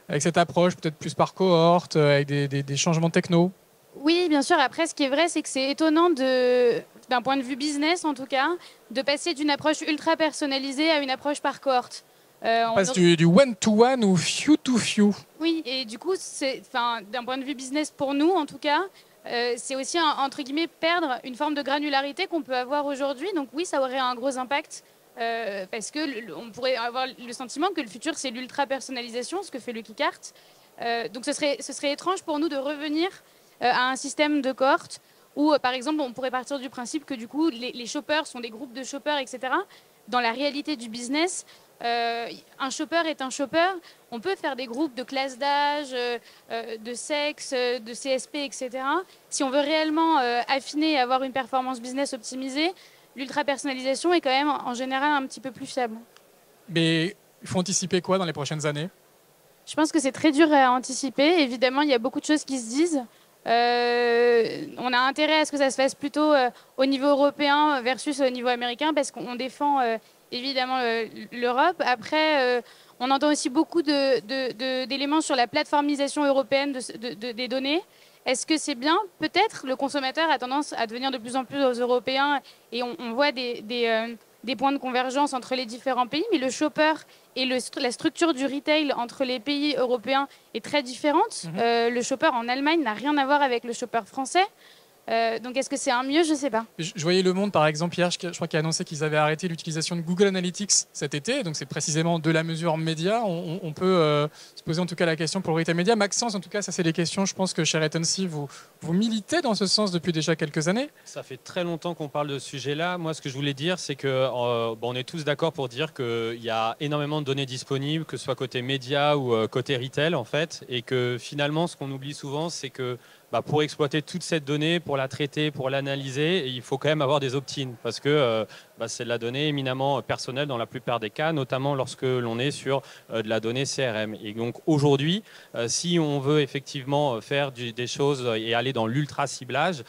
avec cette approche peut-être plus par cohorte, avec des changements techno? Oui, bien sûr. Après, ce qui est vrai, c'est que c'est étonnant, d'un point de vue business en tout cas, de passer d'une approche ultra personnalisée à une approche par cohorte. On passe du one-to-one ou few-to-few. Oui, et du coup, d'un point de vue business pour nous en tout cas, c'est aussi, entre guillemets, perdre une forme de granularité qu'on peut avoir aujourd'hui. Donc oui, ça aurait un gros impact. Parce qu'on pourrait avoir le sentiment que le futur c'est l'ultra personnalisation, ce que fait le Keycart. Donc ce serait étrange pour nous de revenir à un système de cohorte où par exemple on pourrait partir du principe que du coup les shoppers sont des groupes de shoppers, etc. Dans la réalité du business, un shopper est un shopper. On peut faire des groupes de classe d'âge, de sexe, de CSP, etc. Si on veut réellement affiner et avoir une performance business optimisée, l'ultra-personnalisation est quand même en général un petit peu plus fiable. Mais il faut anticiper quoi dans les prochaines années? Je pense que c'est très dur à anticiper. Évidemment, il y a beaucoup de choses qui se disent. On a intérêt à ce que ça se fasse plutôt au niveau européen versus au niveau américain parce qu'on défend évidemment l'Europe. Après, on entend aussi beaucoup d'éléments sur la plateformisation européenne des données. Est-ce que c'est bien? Peut-être. Le consommateur a tendance à devenir de plus en plus européen et on voit des points de convergence entre les différents pays, mais le shopper et la structure du retail entre les pays européens est très différente. Le shopper en Allemagne n'a rien à voir avec le shopper français. Donc est-ce que c'est un mieux? Je ne sais pas. Je voyais Le Monde par exemple hier, je crois qu'il a annoncé qu'ils avaient arrêté l'utilisation de Google Analytics cet été, donc c'est précisément de la mesure média. On peut se poser en tout cas la question pour le retail média. Maxence, en tout cas, ça c'est des questions, je pense que chez Retency, vous militez dans ce sens depuis déjà quelques années. Ça fait très longtemps qu'on parle de ce sujet-là. Moi, ce que je voulais dire, c'est que on est tous d'accord pour dire qu'il y a énormément de données disponibles, que ce soit côté média ou côté retail en fait, et que finalement, ce qu'on oublie souvent, c'est que pour exploiter toute cette donnée, pour la traiter, pour l'analyser, il faut quand même avoir des opt-in parce que c'est de la donnée éminemment personnelle dans la plupart des cas, notamment lorsque l'on est sur de la donnée CRM. Et donc aujourd'hui, si on veut effectivement faire des choses et aller dans l'ultra ciblage,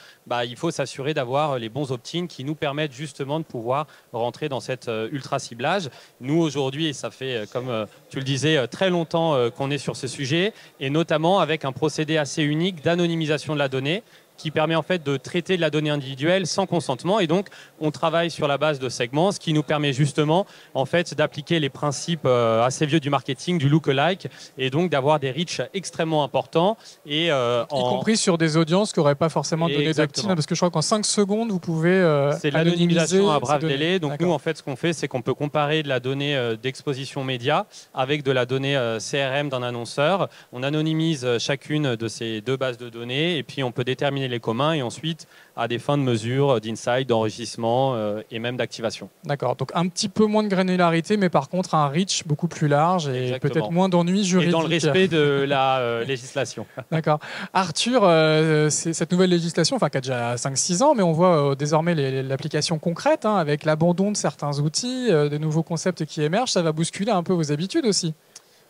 il faut s'assurer d'avoir les bons opt-in qui nous permettent justement de pouvoir rentrer dans cet ultra ciblage. Nous aujourd'hui, et ça fait comme tu le disais très longtemps qu'on est sur ce sujet, et notamment avec un procédé assez unique d'anonymisation de la donnée qui permet en fait de traiter de la donnée individuelle sans consentement, et donc on travaille sur la base de segments, ce qui nous permet justement en fait d'appliquer les principes assez vieux du marketing, du look-alike, et donc d'avoir des reach extrêmement importants et y compris sur des audiences qui n'auraient pas forcément donné d'opt-in, parce que je crois qu'en 5 secondes vous pouvez c'est l'anonymisation à brave délai. Donc nous en fait ce qu'on fait, c'est qu'on peut comparer de la donnée d'exposition média avec de la donnée CRM d'un annonceur. On anonymise chacune de ces deux bases de données et puis on peut déterminer il est commun, et ensuite à des fins de mesure, d'insight, d'enrichissement et même d'activation. D'accord, donc un petit peu moins de granularité, mais par contre un reach beaucoup plus large et Exactement. peut-être moins d'ennuis juridiques. Et dans le respect de la législation. D'accord. Arthur, c'est cette nouvelle législation, enfin qui a déjà 5-6 ans, mais on voit désormais l'application concrète, hein, avec l'abandon de certains outils, des nouveaux concepts qui émergent, ça va bousculer un peu vos habitudes aussi.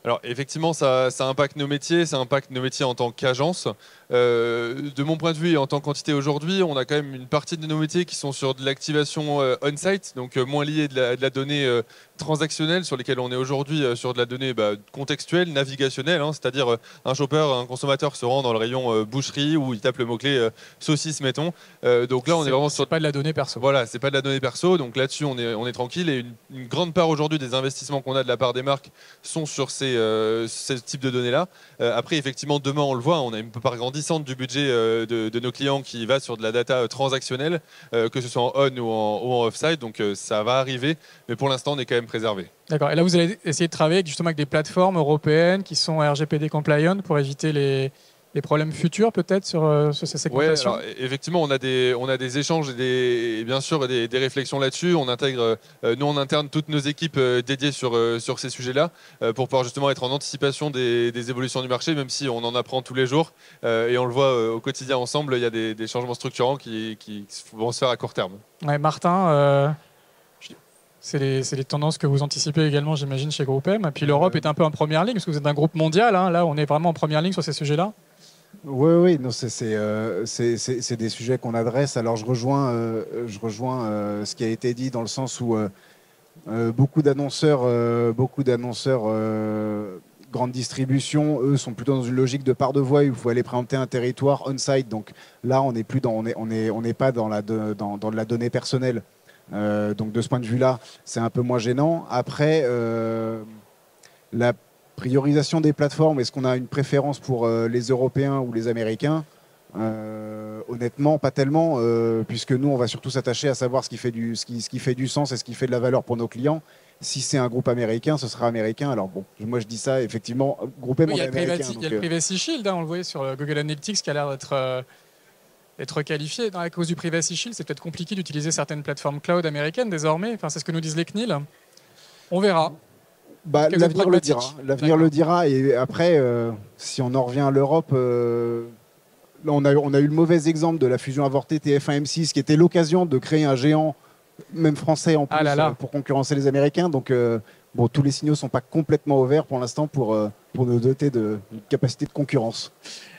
Alors effectivement, ça impacte nos métiers, ça impacte nos métiers en tant qu'agence. De mon point de vue et en tant qu'entité aujourd'hui, on a quand même une partie de nos métiers qui sont sur de l'activation on-site, donc moins liée de la donnée transactionnelle, sur lesquelles on est aujourd'hui sur de la donnée contextuelle, navigationnelle, hein, c'est-à-dire un shopper, un consommateur se rend dans le rayon boucherie où il tape le mot-clé saucisse, mettons. Donc là, on est vraiment sur... pas de la donnée perso. Voilà, c'est pas de la donnée perso, donc là-dessus, on est tranquille. Et une grande part aujourd'hui des investissements qu'on a de la part des marques sont sur ce type de données-là. Après, effectivement, demain, on le voit, on a une part grandissante du budget de nos clients qui va sur de la data transactionnelle, que ce soit en on ou en off-site. Donc ça va arriver, mais pour l'instant, on est quand même préservé. D'accord. Et là, vous allez essayer de travailler justement avec des plateformes européennes qui sont RGPD compliant pour éviter les problèmes futurs peut-être sur ces segmentations. Ouais, effectivement, on a des échanges et bien sûr des réflexions là-dessus. On intègre, nous en interne, toutes nos équipes dédiées sur ces sujets-là pour pouvoir justement être en anticipation des évolutions du marché, même si on en apprend tous les jours et on le voit au quotidien ensemble. Il y a des changements structurants qui vont se faire à court terme. Ouais, Martin, c'est les tendances que vous anticipez également, j'imagine, chez GroupM. Et puis l'Europe est un peu en première ligne parce que vous êtes un groupe mondial. Hein. Là, on est vraiment en première ligne sur ces sujets-là. Oui, non, c'est des sujets qu'on adresse. Alors je rejoins ce qui a été dit dans le sens où beaucoup d'annonceurs grande distribution, eux, sont plutôt dans une logique de part de voie où il faut aller préempter un territoire on-site. Donc là, on n'est plus on n'est pas dans de la donnée personnelle. Donc de ce point de vue-là, c'est un peu moins gênant. Après, la priorisation des plateformes, est-ce qu'on a une préférence pour les Européens ou les Américains? Honnêtement, pas tellement, puisque nous, on va surtout s'attacher à savoir ce qui fait du sens et ce qui fait de la valeur pour nos clients. Si c'est un groupe américain, ce sera américain. Alors bon, moi je dis ça, effectivement, groupe M, oui, on est américain. Il y a le Privacy Shield, hein, on le voyait sur Google Analytics, qui a l'air d'être qualifié. À cause du Privacy Shield, c'est peut-être compliqué d'utiliser certaines plateformes cloud américaines désormais. Enfin, c'est ce que nous disent les CNIL. On verra. L'avenir le dira. L'avenir le dira. Et après, si on en revient à l'Europe, là, on a eu le mauvais exemple de la fusion avortée TF1-M6, qui était l'occasion de créer un géant, même français en plus, pour concurrencer les Américains. Donc, bon, tous les signaux ne sont pas complètement ouverts pour l'instant pour nous doter d'une capacité de concurrence.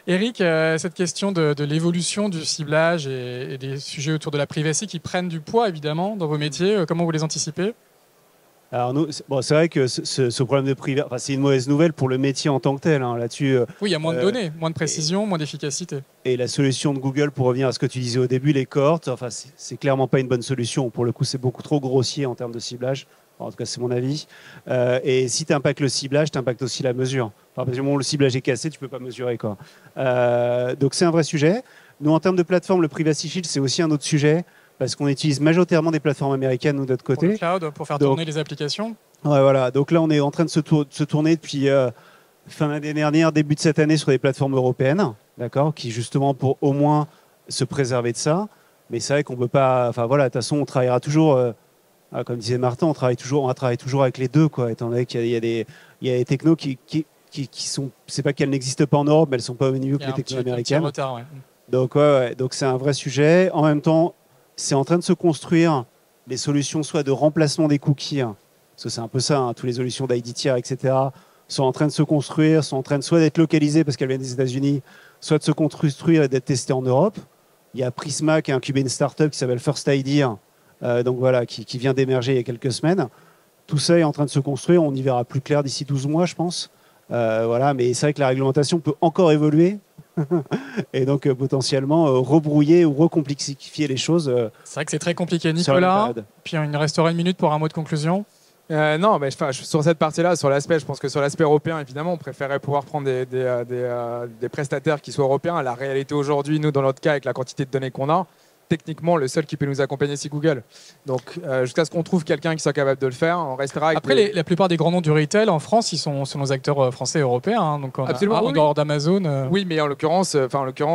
Eric, cette question de l'évolution du ciblage et des sujets autour de la privacy qui prennent du poids, évidemment, dans vos métiers, comment vous les anticipez ? Alors nous, c'est vrai que ce problème de privacy, c'est une mauvaise nouvelle pour le métier en tant que tel. Hein. Là-dessus, oui, il y a moins de données, moins de précision, moins d'efficacité. Et la solution de Google, pour revenir à ce que tu disais au début, les cohortes, c'est clairement pas une bonne solution. Pour le coup, c'est beaucoup trop grossier en termes de ciblage. En tout cas, c'est mon avis. Et si tu impactes le ciblage, tu impactes aussi la mesure. Parce que le ciblage est cassé, tu peux pas mesurer, quoi. Donc c'est un vrai sujet. Nous, en termes de plateforme, le Privacy Shield, c'est aussi un autre sujet. Parce qu'on utilise majoritairement des plateformes américaines, nous, de notre côté. Pour le cloud, pour faire tourner les applications. Ouais, voilà. Donc là, on est en train de se tourner depuis fin d'année dernière, début de cette année, sur des plateformes européennes, d'accord, qui justement pour au moins se préserver de ça. Mais c'est vrai qu'on peut pas. Enfin voilà, de toute façon, on travaillera toujours. Comme disait Martin, on travaille toujours avec les deux, quoi. Étant donné qu'il y a des technos qui sont. C'est pas qu'elles n'existent pas en Europe, mais elles sont pas au niveau que les technos américaines. Retard, ouais. Donc donc c'est un vrai sujet. En même temps, c'est en train de se construire des solutions soit de remplacement des cookies, hein, parce que c'est un peu ça, hein, toutes les solutions d'ID tiers, etc., sont en train de se construire, sont en train de soit d'être localisées parce qu'elles viennent des États-Unis, soit de se construire et d'être testées en Europe. Il y a Prisma qui a incubé une start-up qui s'appelle First ID, donc voilà, qui vient d'émerger il y a quelques semaines. Tout ça est en train de se construire, on y verra plus clair d'ici 12 mois, je pense. Voilà, mais c'est vrai que la réglementation peut encore évoluer. Et donc potentiellement rebrouiller ou recomplexifier les choses. C'est vrai que c'est très compliqué, Nicolas. Puis il nous restera une minute pour un mot de conclusion. Non, mais sur cette partie-là, sur l'aspect, je pense que sur l'aspect européen, évidemment, on préférait pouvoir prendre des prestataires qui soient européens. La réalité aujourd'hui, nous, dans notre cas, avec la quantité de données qu'on a, techniquement le seul qui peut nous accompagner, c'est Google. Donc jusqu'à ce qu'on trouve quelqu'un qui soit capable de le faire, on restera avec Après, la plupart des grands noms du retail en France, ils sont nos acteurs français et européens. Hein, donc Absolument, en oui. dehors d'Amazon. Oui, mais en l'occurrence,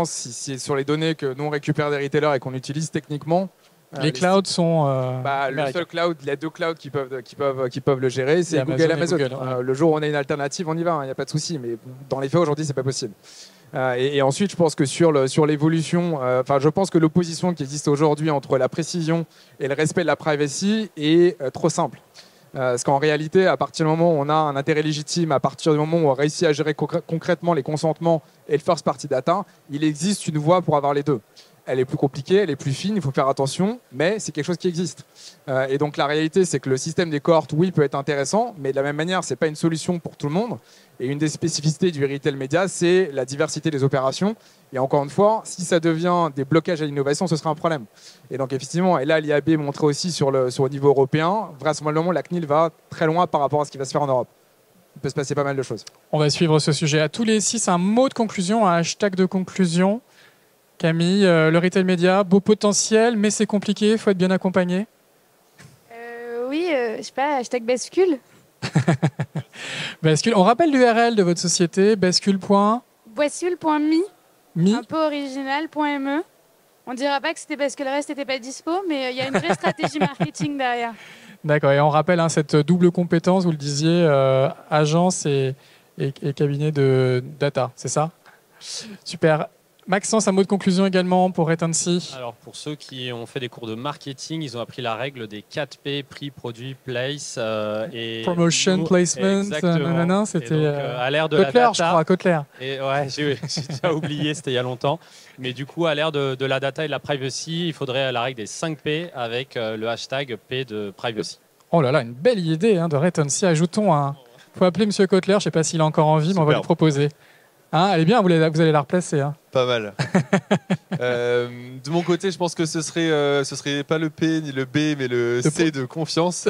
si c'est sur les données que nous on récupère des retailers et qu'on utilise techniquement, les clouds sont. le seul cloud, il y a 2 clouds qui peuvent le gérer, c'est Amazon Google et et Amazon. Google, ouais. Le jour où on a une alternative, on y va, il n'y a pas de souci. Mais dans les faits, aujourd'hui, c'est pas possible. Et ensuite, je pense que sur l'évolution, je pense que l'opposition qui existe aujourd'hui entre la précision et le respect de la privacy est trop simple. Parce qu'en réalité, à partir du moment où on a un intérêt légitime, à partir du moment où on réussit à gérer concrètement les consentements et le first party data, il existe une voie pour avoir les deux. Elle est plus compliquée, elle est plus fine, il faut faire attention, mais c'est quelque chose qui existe. Et donc la réalité, c'est que le système des cohortes, oui, peut être intéressant, mais de la même manière, ce n'est pas une solution pour tout le monde. Et une des spécificités du retail média, c'est la diversité des opérations. Et encore une fois, si ça devient des blocages à l'innovation, ce sera un problème. Et donc effectivement, et là, l'IAB montrait aussi sur le niveau européen, vraisemblablement, la CNIL va très loin par rapport à ce qui va se faire en Europe. Il peut se passer pas mal de choses. On va suivre ce sujet. À tous les 6, un mot de conclusion, un hashtag de conclusion. Camille, le retail média, beau potentiel, mais c'est compliqué, il faut être bien accompagné. Oui, je sais pas, hashtag bascule. Bascule. On rappelle l'URL de votre société, bascule.me. Bascule.me, un peu original.me. On dira pas que c'était parce que le reste n'était pas dispo, mais il y a une vraie stratégie marketing derrière. D'accord, et on rappelle cette double compétence, vous le disiez, agence et cabinet de data, c'est ça? Super. Maxence, un mot de conclusion également pour Retency. Alors pour ceux qui ont fait des cours de marketing, ils ont appris la règle des 4 P, prix, produit, place et Promotion, placement, exactement. C'était à l'ère de Kotler, la data, je crois, Kotler. Et ouais, j'ai déjà oublié, c'était il y a longtemps. Mais du coup, à l'ère de la data et de la privacy, il faudrait la règle des 5 P avec le hashtag P de privacy. Oh là là, une belle idée de Retency. Ajoutons un. Il faut appeler M. Kotler, je ne sais pas s'il est encore en vie, mais on va lui proposer. Hein, elle est bien, vous allez la replacer. Hein. Pas mal. De mon côté, je pense que ce serait pas le P ni le B, mais le C de confiance.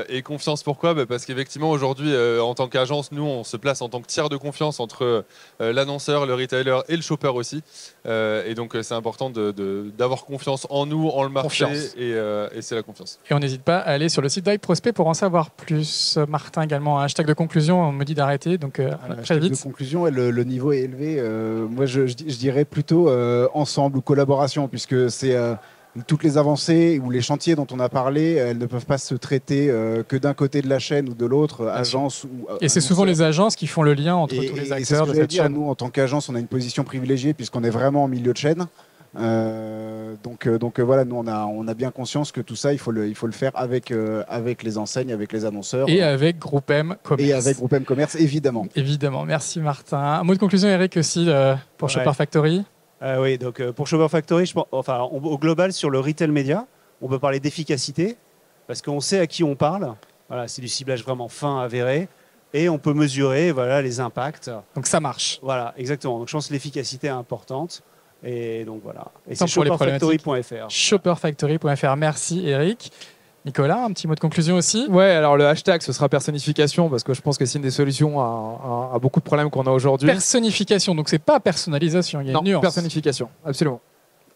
Et confiance, pourquoi? Parce qu'effectivement, aujourd'hui, en tant qu'agence, nous, on se place en tant que tiers de confiance entre l'annonceur, le retailer et le shopper aussi. Et donc, c'est important d'avoir confiance en nous, en le marché, et c'est la confiance. Et on n'hésite pas à aller sur le site d'iProspect pour en savoir plus. Martin, également, un hashtag de conclusion, on me dit d'arrêter, donc très vite. De conclusion, le niveau est élevé. Moi, je dirais plutôt ensemble ou collaboration, puisque c'est toutes les avancées ou les chantiers dont on a parlé, elles ne peuvent pas se traiter que d'un côté de la chaîne ou de l'autre, agence ou. Et c'est souvent les agences qui font le lien entre tous les acteurs de cette chaîne. Nous, en tant qu'agence, on a une position privilégiée puisqu'on est vraiment en milieu de chaîne. Donc voilà, nous on a bien conscience que tout ça, il faut le faire avec les enseignes, avec les annonceurs. Et avec Groupe M Commerce. Et avec Groupe M Commerce, évidemment. Évidemment, merci Martin. Un mot de conclusion, Eric, aussi, pour Shopper Factory. Oui, donc pour Shopper Factory, au global, sur le retail média, on peut parler d'efficacité, parce qu'on sait à qui on parle. Voilà, c'est du ciblage vraiment fin, avéré. Et on peut mesurer les impacts. Donc ça marche. Voilà, exactement. Donc je pense que l'efficacité est importante. Et donc voilà. Et c'est shopperfactory.fr. Shopperfactory.fr. Merci Eric. Nicolas, un petit mot de conclusion aussi? Ouais, alors le hashtag, ce sera personnification, parce que je pense que c'est une des solutions à beaucoup de problèmes qu'on a aujourd'hui. Personnification, donc c'est pas personnalisation, il y a une nuance. Personnification, absolument.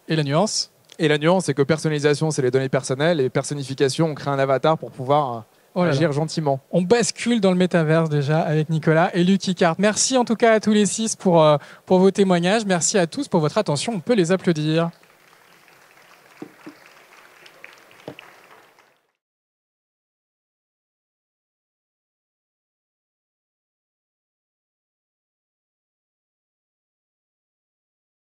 Et la nuance? Et la nuance, c'est que personnalisation, c'est les données personnelles, et personnification, on crée un avatar pour pouvoir agir gentiment. On bascule dans le métaverse déjà avec Nicolas et Lucky Cart. Merci en tout cas à tous les 6 pour vos témoignages. Merci à tous pour votre attention. On peut les applaudir.